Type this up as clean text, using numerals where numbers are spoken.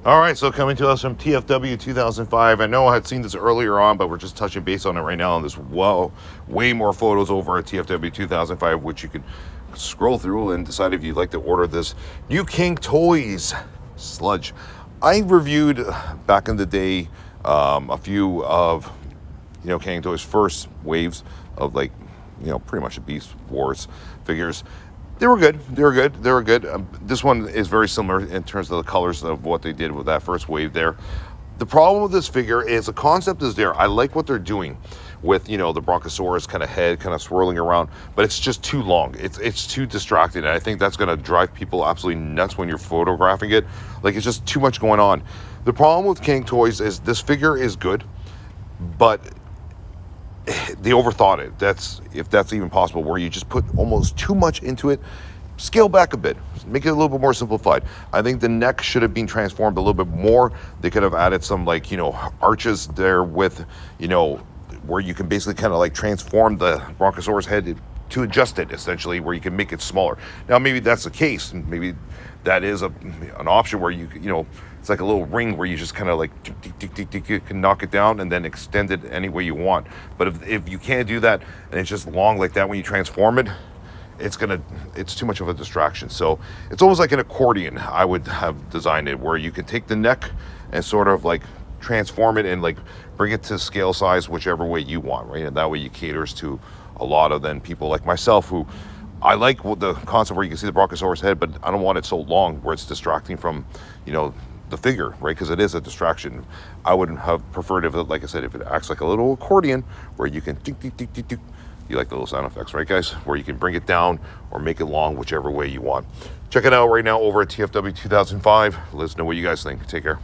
All right, so coming to us from TFW 2005. I know I had seen this earlier on, but we're just touching base on it right now. On this, way more photos over at TFW 2005, which you can scroll through and decide if you'd like to order this new Cang Toys Sludge. I reviewed back in the day a few of Cang Toys' first waves of pretty much the Beast Wars figures. They were good. This one is very similar in terms of the colors of what they did with that first wave there. The problem with this figure is the concept is there. I like what they're doing with, the Brontosaurus kind of head kind of swirling around, but it's just too long. It's too distracting. And I think that's going to drive people absolutely nuts when you're photographing it. Like, it's just too much going on. The problem with Cang Toys is this figure is good, but they overthought it. If that's even possible, where you just put almost too much into it. Scale back a bit, make it a little bit more simplified. I think the neck should have been transformed a little bit more. They could have added some arches there with, where you can basically kind of transform the Brontosaurus head to adjust it, essentially, where you can make it smaller. Now, maybe that's the case. Maybe that is an option where it's like a little ring where you just kind of you can knock it down and then extend it any way you want. But if you can't do that and it's just long like that when you transform it, it's too much of a distraction. So it's almost like an accordion. I would have designed it where you can take the neck and sort of transform it and bring it to scale size whichever way you want, right? And that way you caters to a lot of then people like myself who I like the concept where you can see the Brontosaurus head, but I don't want it so long where it's distracting from the figure, right? Because it is a distraction. I would have preferred if it acts like a little accordion where you can tick, tick, tick, tick, tick. You like the little sound effects, right, guys? Where you can bring it down or make it long, whichever way you want. Check it out right now over at TFW 2005. Let us know what you guys think. Take care.